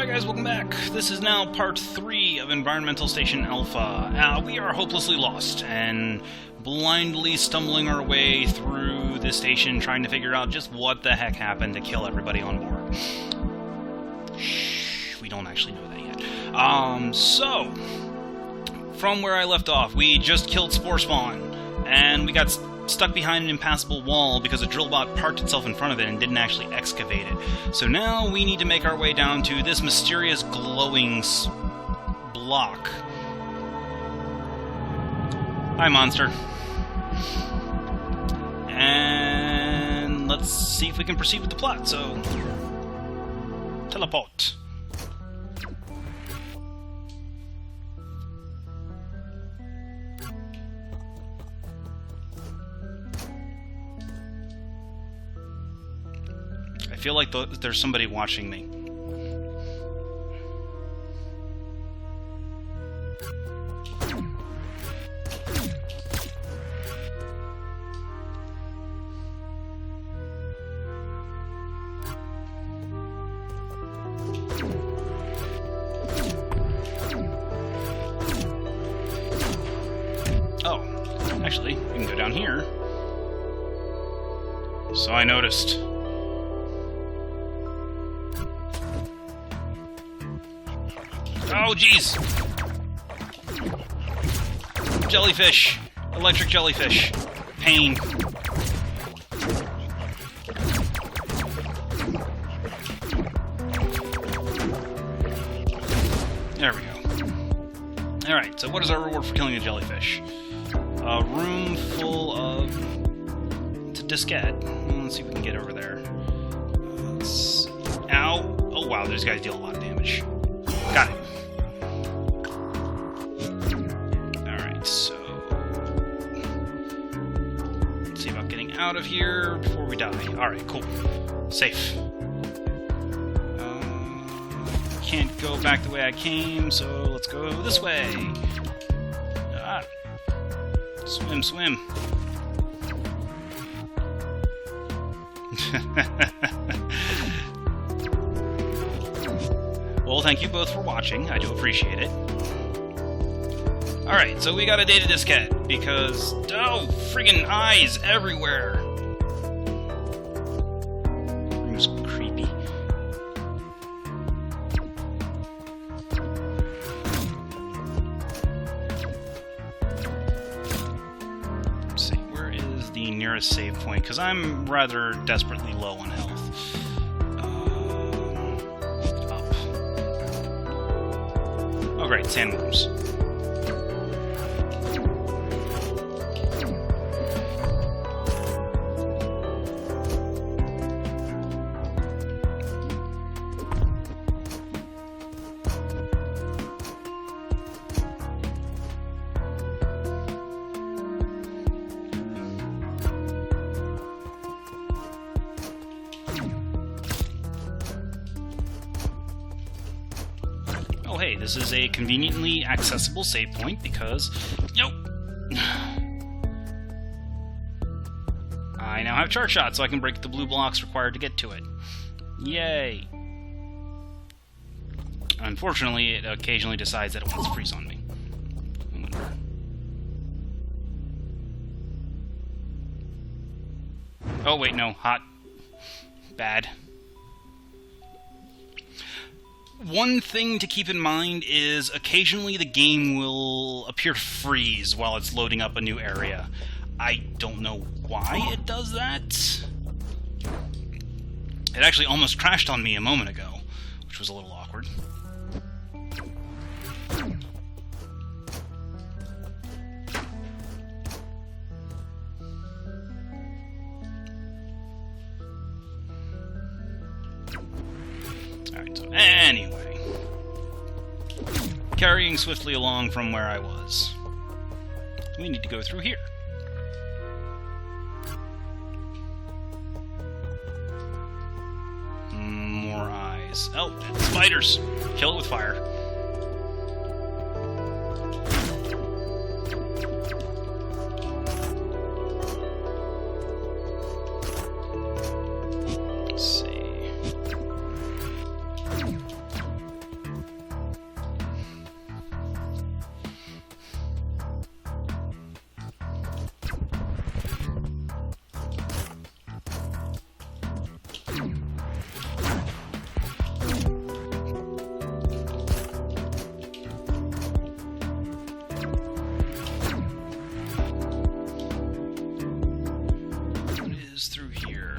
Alright guys, welcome back. This is now part 3 of Environmental Station Alpha. We are hopelessly lost and blindly stumbling our way through this station trying to figure out just what the heck happened to kill everybody on board. Shh, we don't actually know that yet. So, from where I left off, we just killed Spore Spawn, and we got stuck behind an impassable wall because a drillbot parked itself in front of it and didn't actually excavate it. So now we need to make our way down to this mysterious glowing block. Hi, monster. And let's see if we can proceed with the plot, so... teleport. I feel like there's somebody watching me. Oh, actually, we can go down here. So I noticed. Oh, jeez! Jellyfish! Electric jellyfish. Pain. There we go. Alright, so what is our reward for killing a jellyfish? A room full of... it's a diskette. Let's see if we can get over there. Ow! Oh wow, these guys deal a lot of damage. Got it. So, let's see about getting out of here before we die. Alright, cool. Safe. Can't go back the way I came, so let's go this way. Ah. Swim, swim. Well, thank you both for watching. I do appreciate it. Alright, so we got a data diskette, because... oh, friggin' eyes everywhere! Room's creepy. Let's see, where is the nearest save point? Because I'm rather desperately low on health. Up. Oh great, sandworms. Oh hey, this is a conveniently accessible save point because... nope! I now have charge shot, so I can break the blue blocks required to get to it. Yay! Unfortunately, it occasionally decides that it wants to freeze on me. Oh wait, no. Hot. Bad. One thing to keep in mind is occasionally the game will appear to freeze while it's loading up a new area. I don't know why it does that. It actually almost crashed on me a moment ago, which was a little awkward. Alright, so anyway. Carrying swiftly along from where I was. We need to go through here. More eyes. Oh, spiders! Kill it with fire. through here.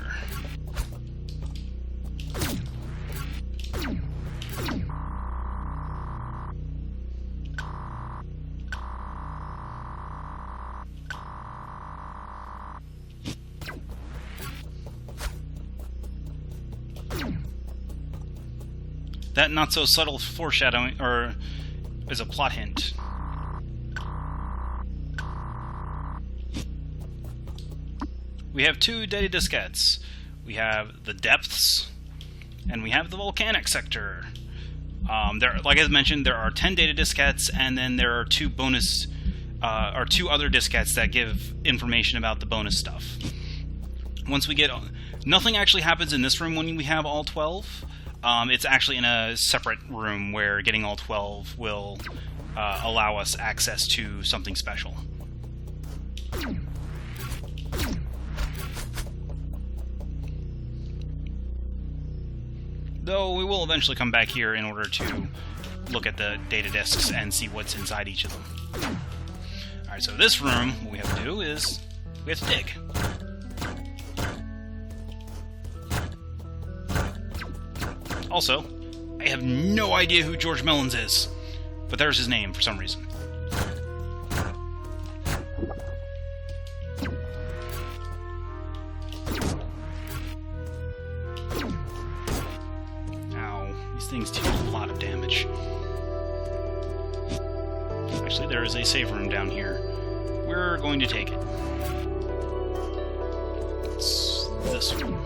That not-so-subtle foreshadowing, or is a plot hint. We have 2 data diskettes. We have the depths, and we have the volcanic sector. Like I mentioned, there are 10 data diskettes, and then there are 2 bonus, or 2 other diskettes that give information about the bonus stuff. Once we get, nothing actually happens in this room when we have all 12. It's actually in a separate room where getting all 12 will allow us access to something special. Though we will eventually come back here in order to look at the data disks and see what's inside each of them. Alright, so this room, what we have to do is we have to dig. Also, I have no idea who George Mellons is, but there's his name for some reason. Ow, these things deal a lot of damage. Actually, there is a save room down here. We're going to take it. It's this one.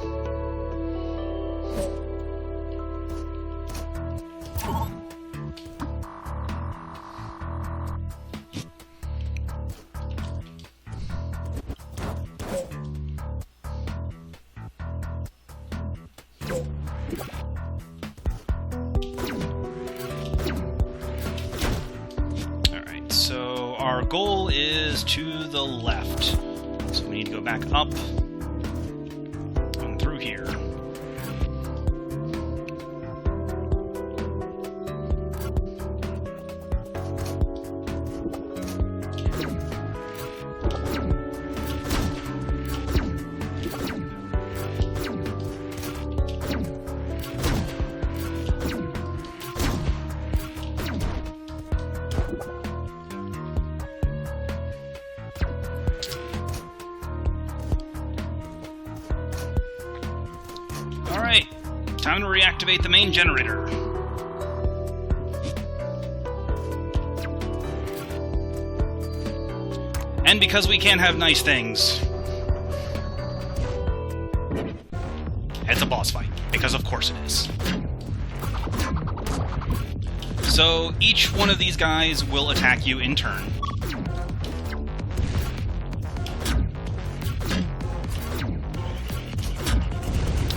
Alright, so our goal is to the left. So we need to go back up and through here. Alright, time to reactivate the main generator. And because we can't have nice things, it's a boss fight, because of course it is. So each one of these guys will attack you in turn.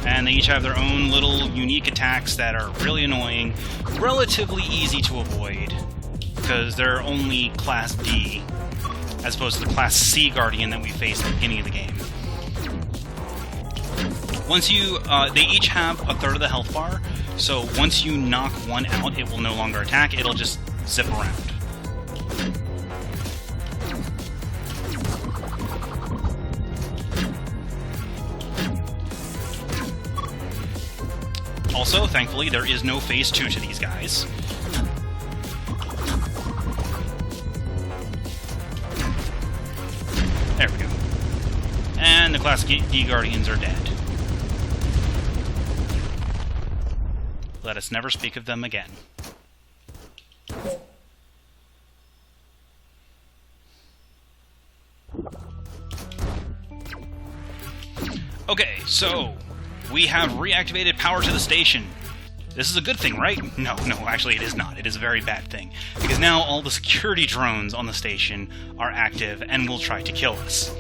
And they each have their own little unique attacks that are really annoying, relatively easy to avoid, because they're only Class D, as opposed to the Class C Guardian that we faced at the beginning of the game. Once you, they each have a third of the health bar, so once you knock one out, it will no longer attack, it'll just zip around. Also, thankfully, there is no Phase 2 to these guys. There we go. And the Class D Guardians are dead. Let us never speak of them again. Okay, so we have reactivated power to the station. This is a good thing, right? No, actually it is not. It is a very bad thing. Because now all the security drones on the station are active and will try to kill us.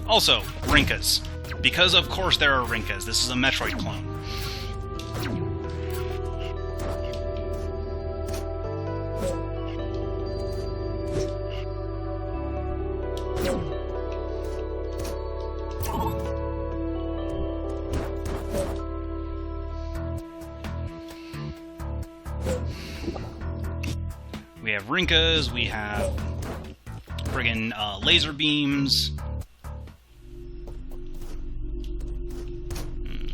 Also, Rinkas. Because of course there are Rinkas. This is a Metroid clone. We have Rinkas, we have friggin' laser beams.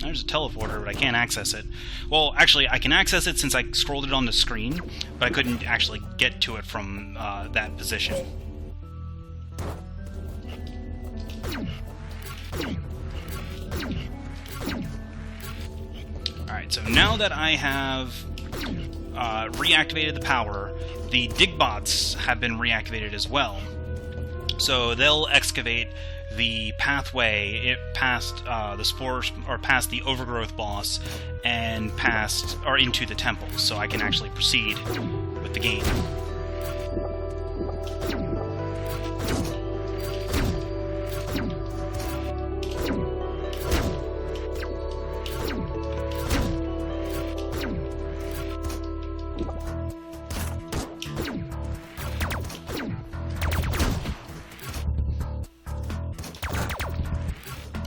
There's a teleporter, but I can't access it. Well, actually, I can access it since I scrolled it on the screen, but I couldn't actually get to it from that position. Alright, so now that I have reactivated the power, the digbots have been reactivated as well. So they'll excavate the pathway past the spores, or past the overgrowth boss, and past or into the temple, so I can actually proceed with the game.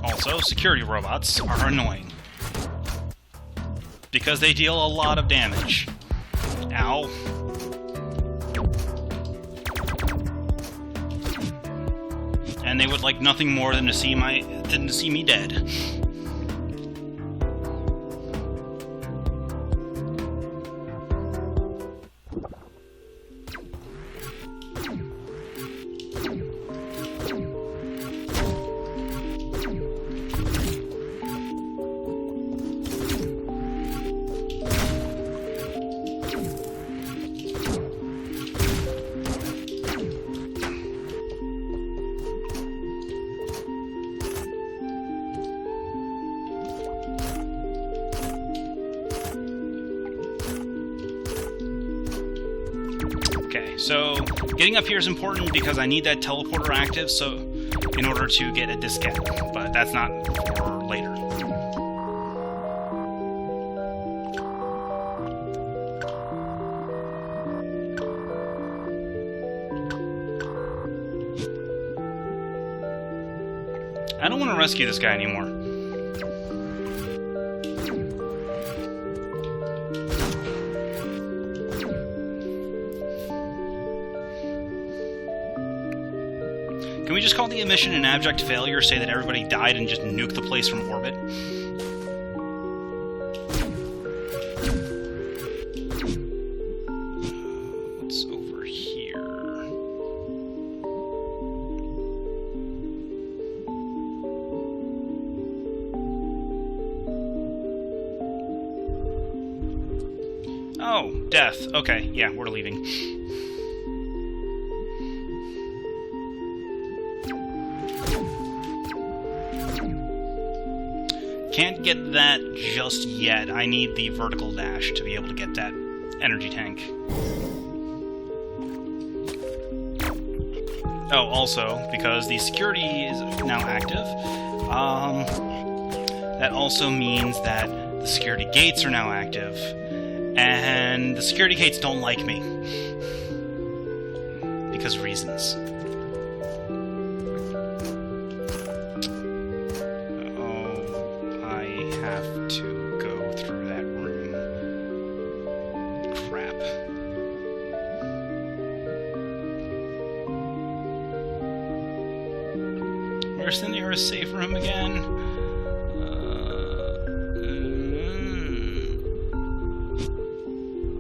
Also, security robots are annoying, because they deal a lot of damage. Ow. And they would like nothing more than to see me dead. Okay, so getting up here is important because I need that teleporter active, so in order to get a diskette, but that's not for later. I don't want to rescue this guy anymore. Can we just call the mission an abject failure, say that everybody died and just nuke the place from orbit? What's over here? Oh, death. Okay, yeah, we're leaving. Can't get that just yet. I need the vertical dash to be able to get that energy tank. Oh, also, because the security is now active, that also means that the security gates are now active, and the security gates don't like me. Because of reasons. Where's the nearest safe room again?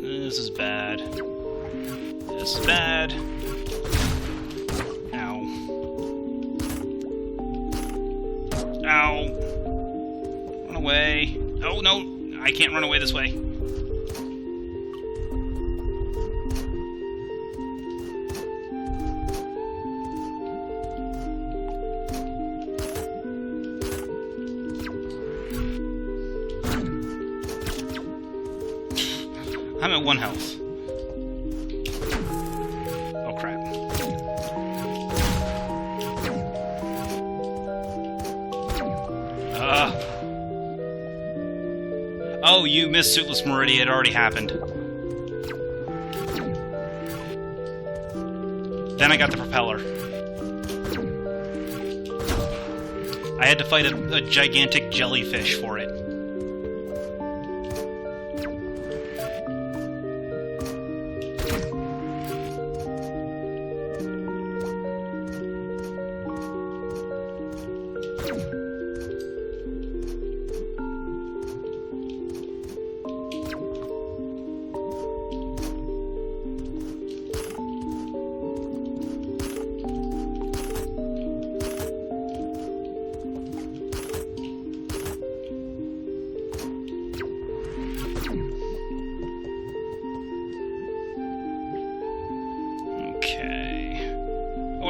This is bad. This is bad. Ow. Ow. Run away. Oh, no. I can't run away this way. I'm at 1 health. Oh, crap. Oh, you missed Suitless Meridian. It already happened. Then I got the propeller. I had to fight a gigantic jellyfish for it.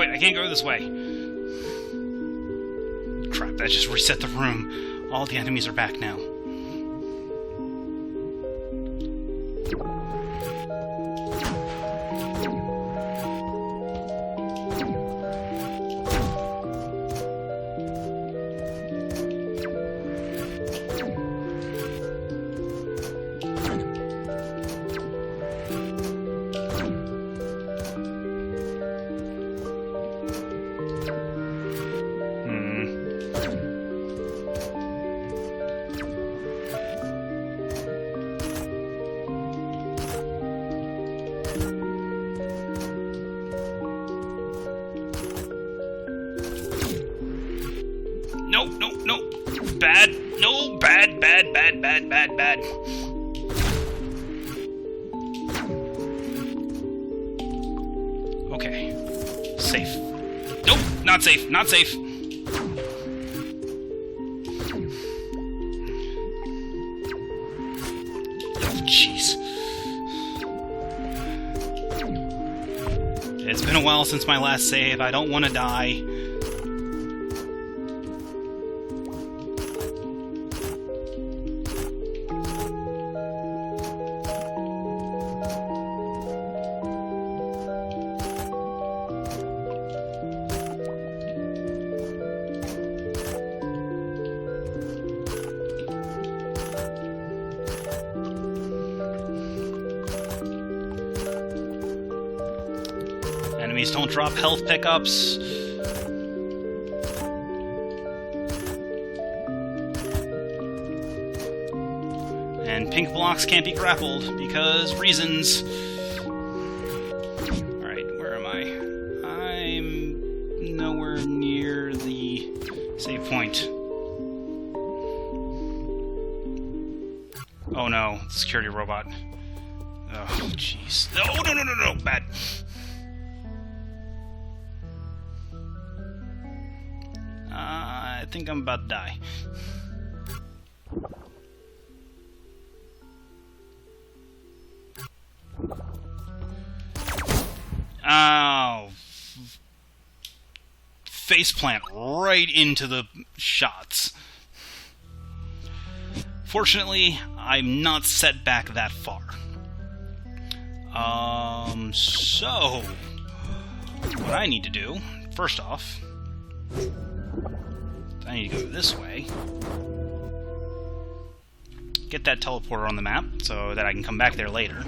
it! I can't go this way! Crap, that just reset the room. All the enemies are back now. No, no, no. Bad. No, bad, bad, bad, bad, bad, bad. Okay. Safe. Nope, not safe, not safe. Oh, jeez. It's been a while since my last save. I don't want to die. Enemies don't drop health pickups. And pink blocks can't be grappled because reasons. Alright, where am I? I'm nowhere near the save point. Oh no, security robot. Oh, jeez. Oh, no, no, no, no, bad. I think I'm about to die. Oh. Faceplant right into the shots. Fortunately, I'm not set back that far. So what I need to do, first off, I need to go this way. Get that teleporter on the map so that I can come back there later.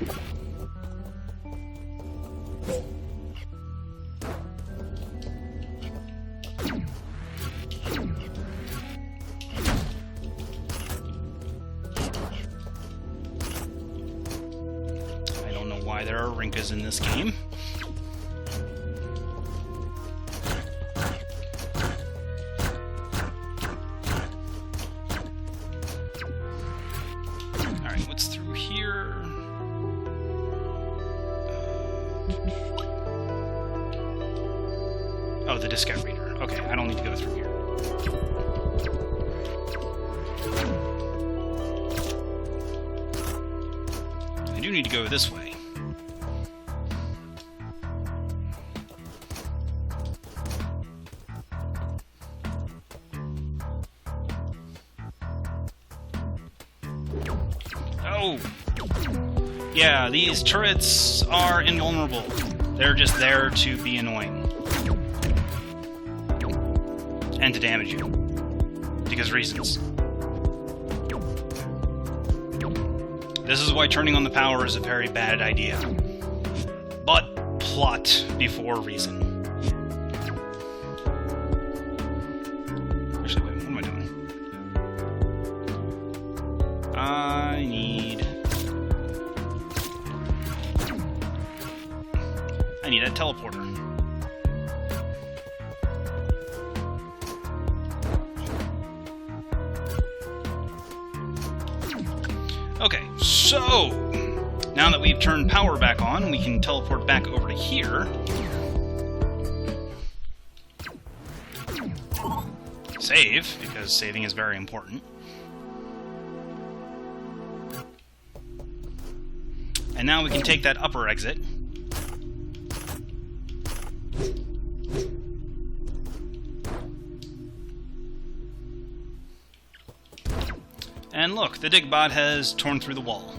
I don't know why there are Rinkas in this game. Oh, the diskette reader. Okay, I don't need to go through here. I do need to go this way. Oh! Yeah, these turrets are invulnerable. They're just there to be annoying. And to damage you. Because reasons. This is why turning on the power is a very bad idea. But plot before reason. Actually, wait, what am I doing? I need that teleporter. Okay, so now that we've turned power back on, we can teleport back over to here. Save, because saving is very important. And now we can take that upper exit. And look, the digbot has torn through the wall.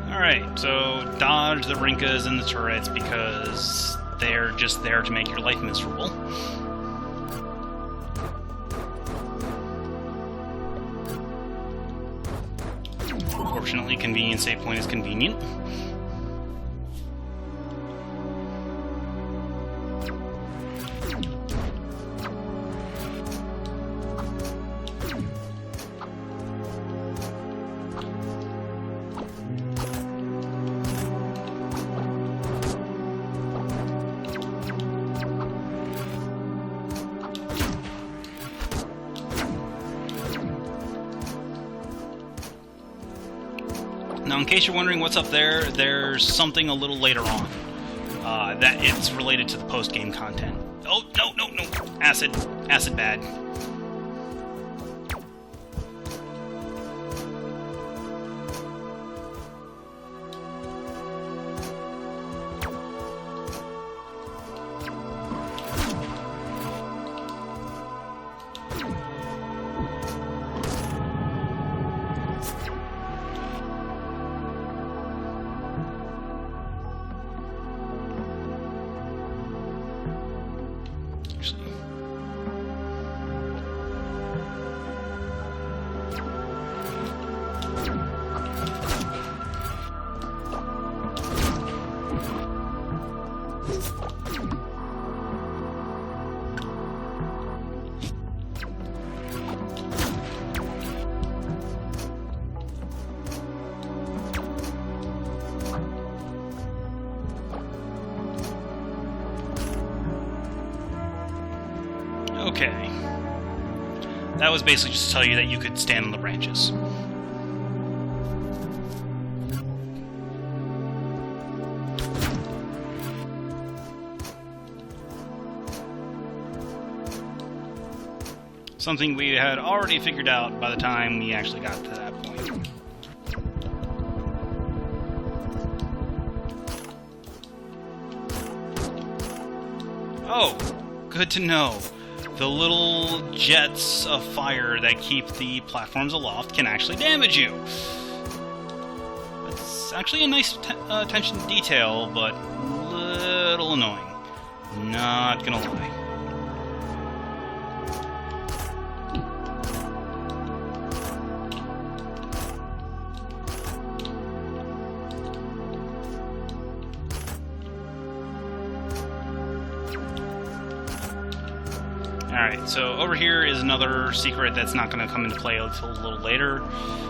Alright, so dodge the Rinkas and the turrets because they're just there to make your life miserable. Fortunately, convenient save point is convenient. Now, in case you're wondering what's up there, there's something a little later on. That it's related to the post-game content. Oh, no, no, no. Acid. Acid bad. Okay. That was basically just to tell you that you could stand on the branches. Something we had already figured out by the time we actually got to that point. Oh, good to know. The little jets of fire that keep the platforms aloft can actually damage you. It's actually a nice attention to detail, but a little annoying. Not gonna lie. Alright, so over here is another secret that's not going to come into play until a little later,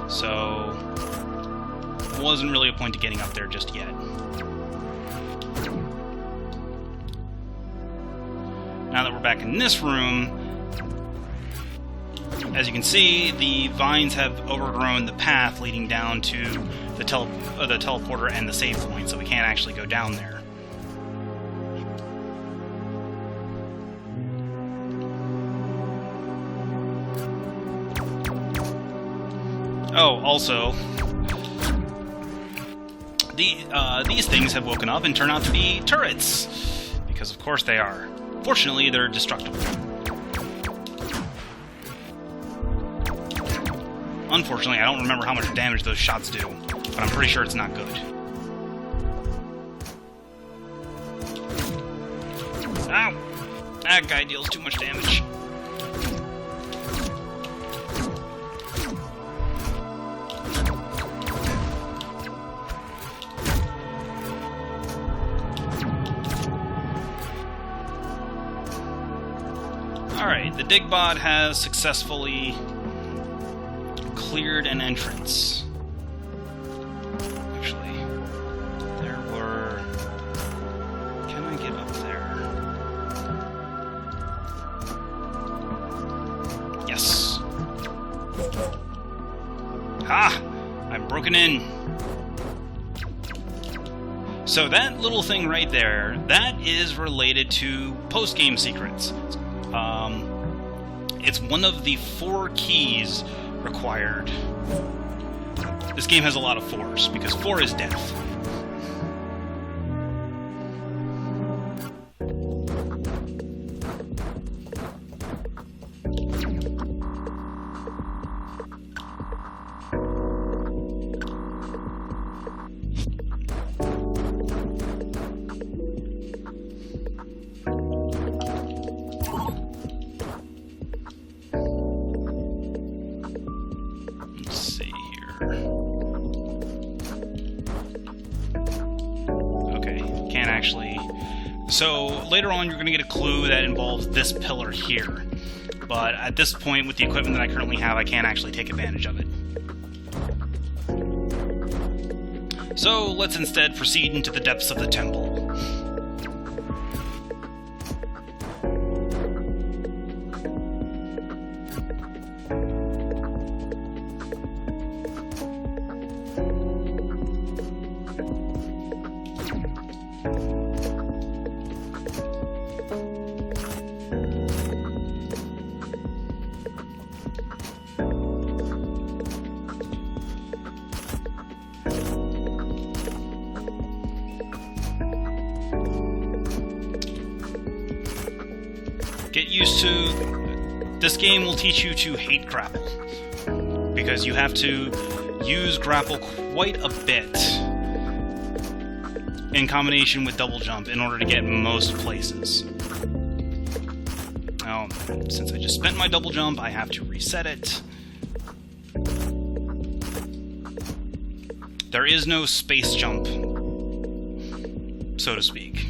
so wasn't really a point to getting up there just yet. Now that we're back in this room, as you can see, the vines have overgrown the path leading down to the teleporter and the save point, so we can't actually go down there. Oh, also, these things have woken up and turned out to be turrets, because of course they are. Fortunately, they're destructible. Unfortunately, I don't remember how much damage those shots do, but I'm pretty sure it's not good. Ow! That guy deals too much damage. Alright, the digbot has successfully cleared an entrance. broken in. So that little thing right there, that is related to post-game secrets. It's one of the 4 keys required. This game has a lot of 4s, because 4 is death. So later on you're going to get a clue that involves this pillar here, but at this point with the equipment that I currently have I can't actually take advantage of it. So let's instead proceed into the depths of the temple. Get used to... This game will teach you to hate grapple, because you have to use grapple quite a bit in combination with double jump in order to get most places. Now, since I just spent my double jump, I have to reset it. There is no space jump, so to speak.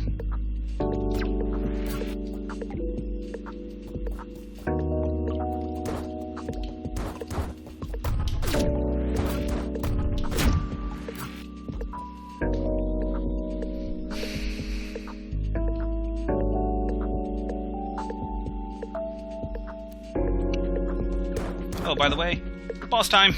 Oh, by the way, boss time!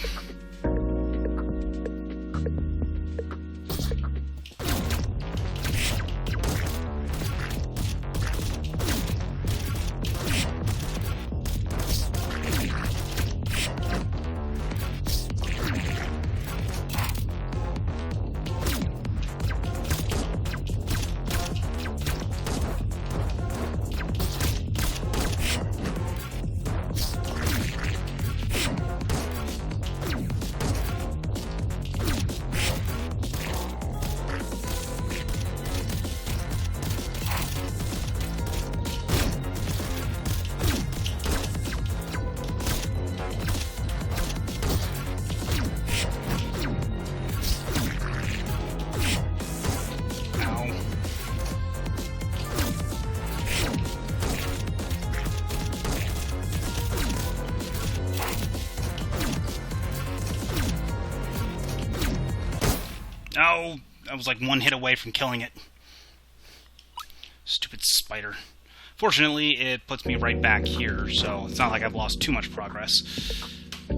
Oh, I was like one hit away from killing it. Stupid spider. Fortunately, it puts me right back here, so it's not like I've lost too much progress. The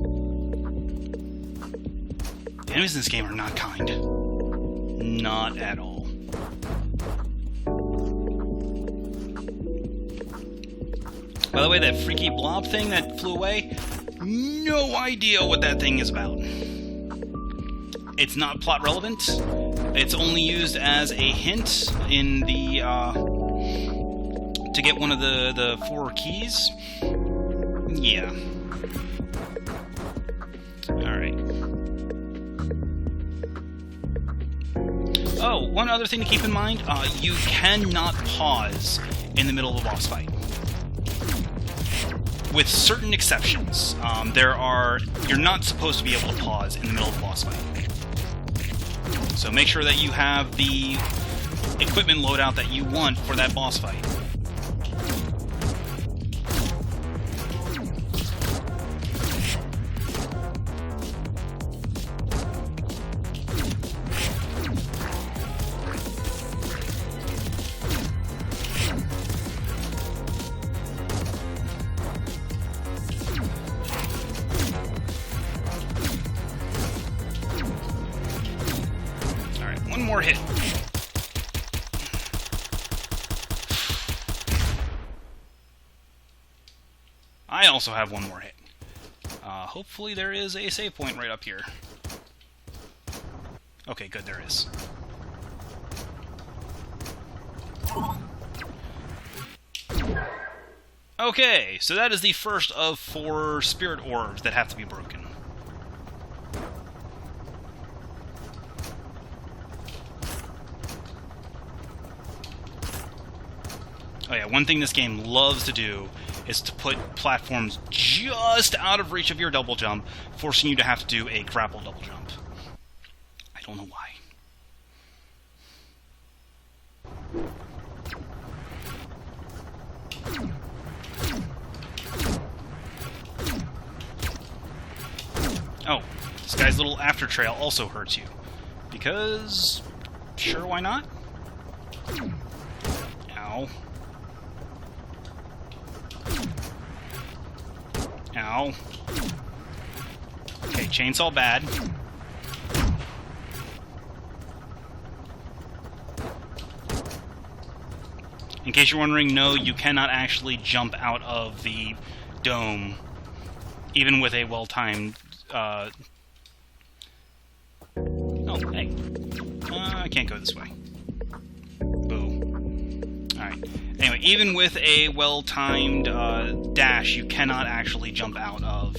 enemies in this game are not kind. Not at all. By the way, that freaky blob thing that flew away, no idea what that thing is about. It's not plot relevant. It's only used as a hint in the to get one of the 4 keys. Yeah. Alright. Oh, one other thing to keep in mind, you cannot pause in the middle of a boss fight. With certain exceptions. You're not supposed to be able to pause in the middle of a boss fight. So make sure that you have the equipment loadout that you want for that boss fight. more hit. I also have one more hit. Hopefully there is a save point right up here. Okay, good, there is. Okay, so that is the first of 4 spirit orbs that have to be broken. Oh yeah, one thing this game loves to do is to put platforms just out of reach of your double jump, forcing you to have to do a grapple double jump. I don't know why. Oh, this guy's little after trail also hurts you. Because... sure, why not? Ow. Ow. Okay, chainsaw bad. In case you're wondering, no, you cannot actually jump out of the dome, even with a well-timed... Oh, hey. I can't go this way. Boo. Alright. Anyway, even with a well-timed dash, you cannot actually jump out of...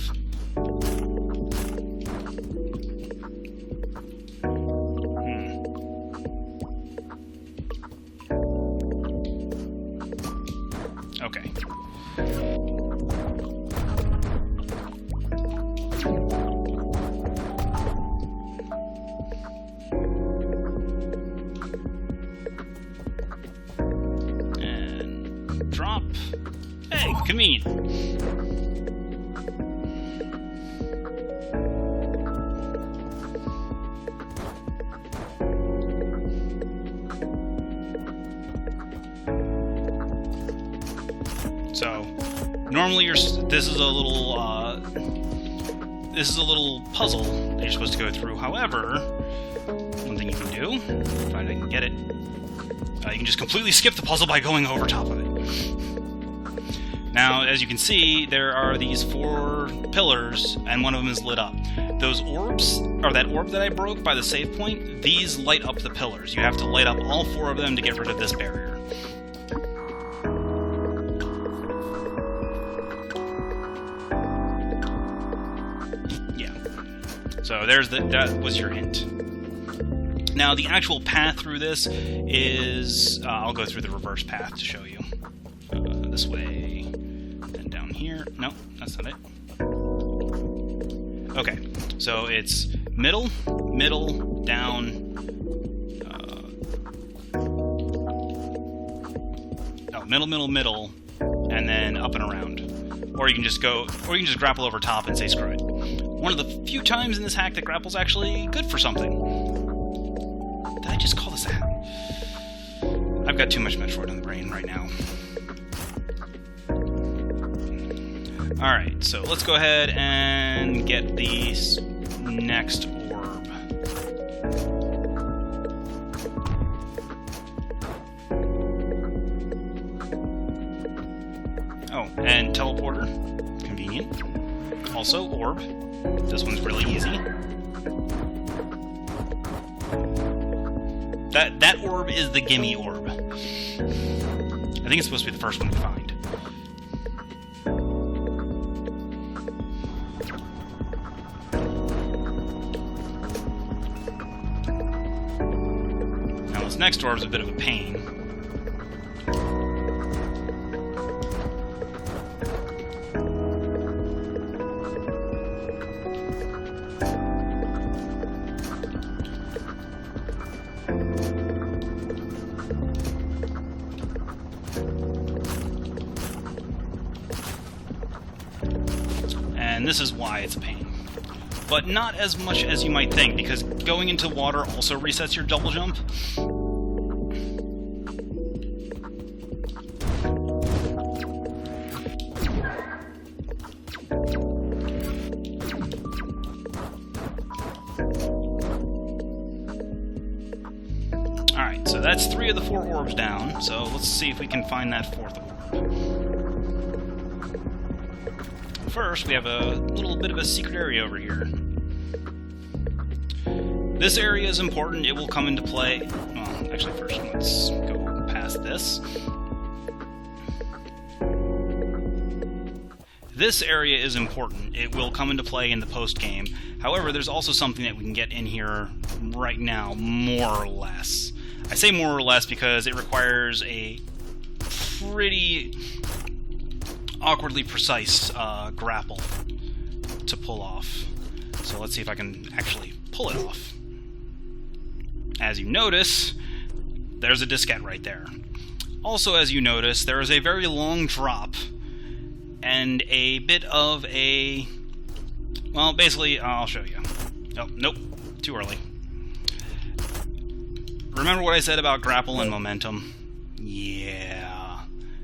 Okay. And drop. Hey, convenient. So, normally this is a little puzzle that you're supposed to go through. However, one thing you can do, if I can get it, you can just completely skip the puzzle by going over top of it. Now, as you can see, there are these 4 pillars, and one of them is lit up. Those orbs, or that orb that I broke by the save point, these light up the pillars. You have to light up all 4 of them to get rid of this barrier. So that was your hint. Now, the actual path through this is... I'll go through the reverse path to show you. This way, then down here. No, that's not it. Okay, so it's middle, middle, down... middle, middle, middle, and then up and around. Or you can just grapple over top and say screw it. One of the few times in this hack that grapple's actually good for something. Did I just call this a hack? I've got too much Metroid on the brain right now. Alright, so let's go ahead and get the next orb. Oh, and teleporter. Convenient. Also, orb. This one's really easy. That orb is the gimme orb. I think it's supposed to be the first one we find. Now this next orb is a bit of a pain. And this is why it's a pain. But not as much as you might think, because going into water also resets your double jump. that's 3 of the 4 orbs down, so let's see if we can find that 4th orb. First, we have a little bit of a secret area over here. This area is important. It will come into play... Well, actually, first, let's go past this. This area is important. It will come into play in the post-game. However, there's also something that we can get in here right now, more or less. I say more or less because it requires a pretty awkwardly precise grapple to pull off. So let's see if I can actually pull it off. As you notice, there's a diskette right there. Also, as you notice, there is a very long drop and a bit of a... Well, basically, I'll show you. Oh, nope. Too early. Remember what I said about grapple and momentum? Yeah.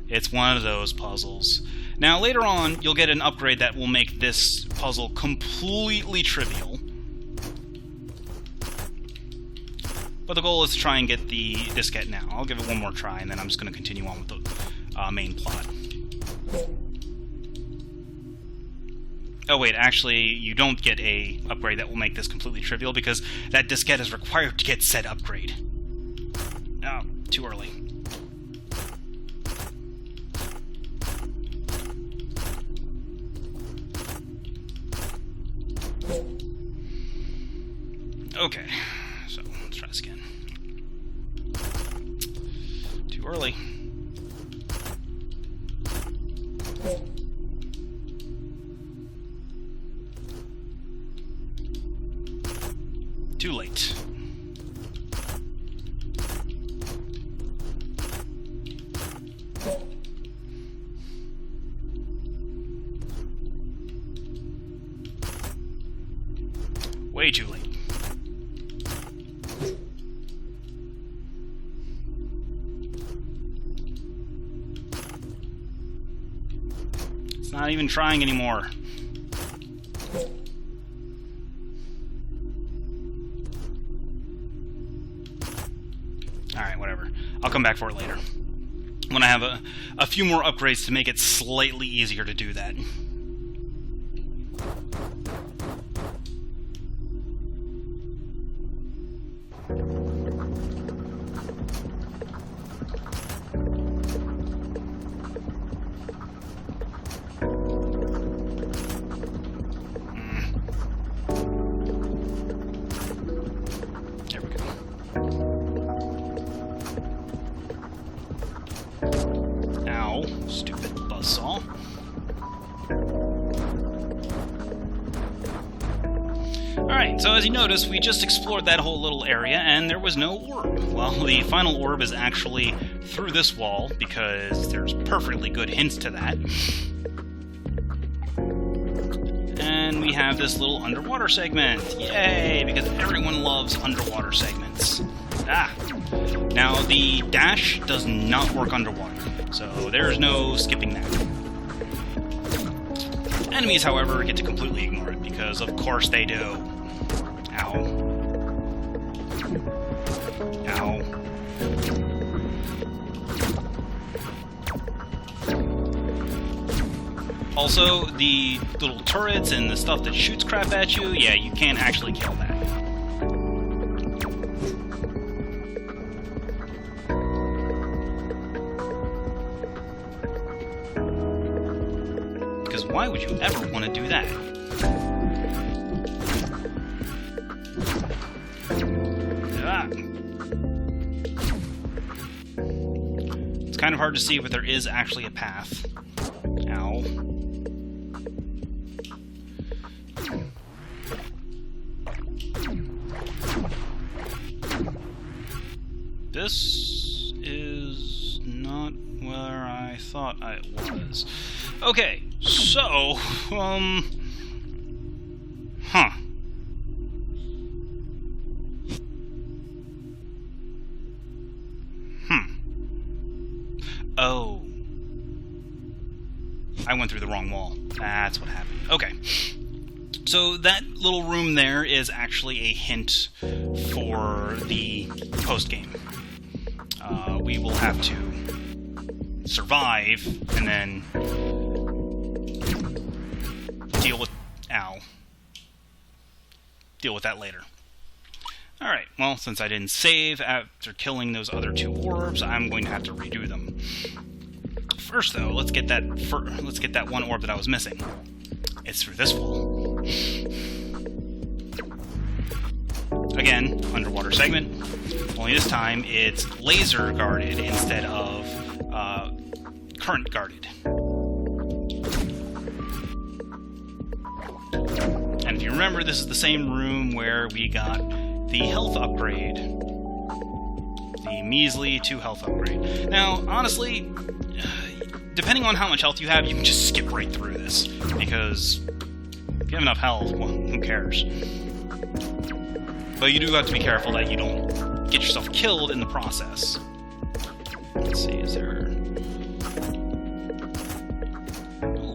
It's one of those puzzles. Now, later on, you'll get an upgrade that will make this puzzle completely trivial. But the goal is to try and get the diskette now. I'll give it one more try, and then I'm just going to continue on with the main plot. Oh wait, actually, you don't get a upgrade that will make this completely trivial, because that diskette is required to get said upgrade. Oh, too early. Okay, so let's try this again. Too early. Too late. Way too late. It's not even trying anymore. Alright, whatever. I'll come back for it later. When I have a few more upgrades to make it slightly easier to do that. Stupid buzzsaw. Alright, so as you notice, we just explored that whole little area, and there was no orb. Well, the final orb is actually through this wall, because there's perfectly good hints to that. And we have this little underwater segment. Yay, because everyone loves underwater segments. Ah! Now, the dash does not work underwater, so there's no skipping that. Enemies, however, get to completely ignore it, because of course they do. Ow. Ow. Also, the little turrets and the stuff that shoots crap at you, yeah, you can't actually kill that. Because why would you ever want to do that? Ah. It's kind of hard to see, but there is actually a path. Ow. This is not where I thought it was. Okay, so, Oh. I went through the wrong wall. That's what happened. Okay. So that little room there is actually a hint for the post-game. we will have to survive and then deal with that later. Alright, well, since I didn't save after killing those other 2 orbs, I'm going to have to redo them. First, though, let's get that one orb that I was missing. It's through this wall. Again, underwater segment. Only this time, it's laser guarded instead of current guarded. And if you remember, this is the same room where we got the health upgrade. The measly 2 health upgrade. Now, honestly, depending on how much health you have, you can just skip right through this. Because if you have enough health, well, who cares? But you do have to be careful that you don't get yourself killed in the process. Let's see, is there... Ooh,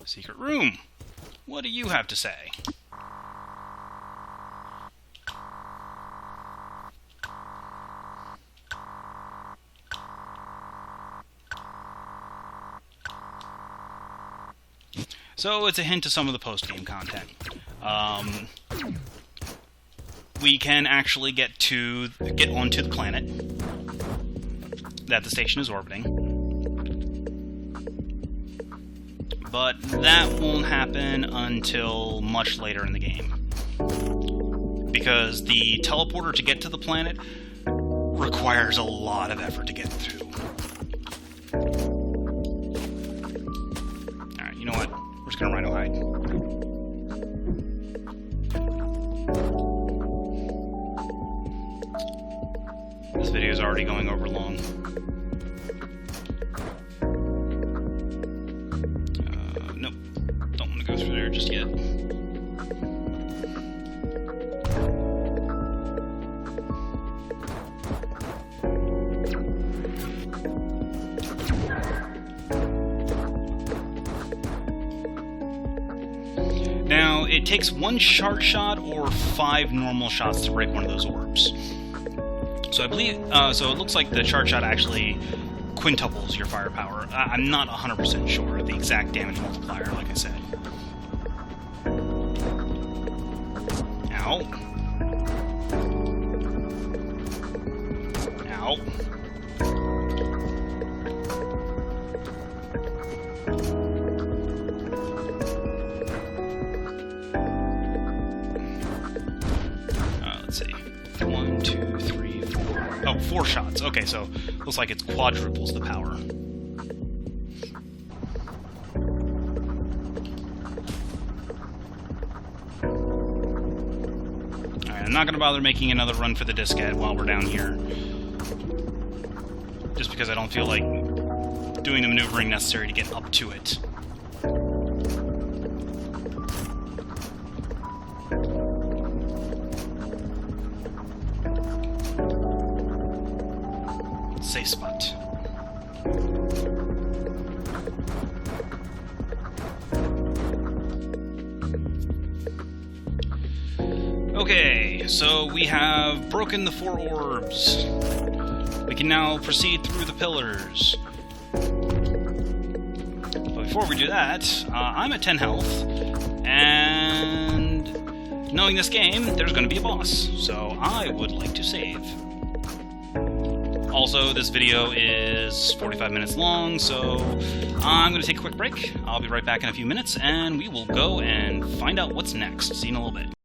secret room. What do you have to say? So it's a hint to some of the post-game content. We can actually get onto the planet that the station is orbiting. But that won't happen until much later in the game. Because the teleporter to get to the planet requires a lot of effort to get through. Alright, you know what? We're just gonna rhino hide. This video is already going over long. Nope. Don't want to go through there just yet. Now, it takes 1 shark shot or 5 normal shots to break one of those orbs. So I believe, so it looks like the shard shot actually quintuples your firepower. I'm not 100% sure of the exact damage multiplier, like I said. Ow. Ow. Let's see. 1, 2, 3, 4. Oh, 4 shots. Okay, so looks like it quadruples the power. Alright, I'm not going to bother making another run for the diskette while we're down here. Just because I don't feel like doing the maneuvering necessary to get up to it. Safe spot. Okay, so we have broken the 4 orbs. We can now proceed through the pillars. But before we do that, I'm at 10 health, and knowing this game, there's going to be a boss, so I would like to save. Also, this video is 45 minutes long, so I'm going to take a quick break. I'll be right back in a few minutes, and we will go and find out what's next. See you in a little bit.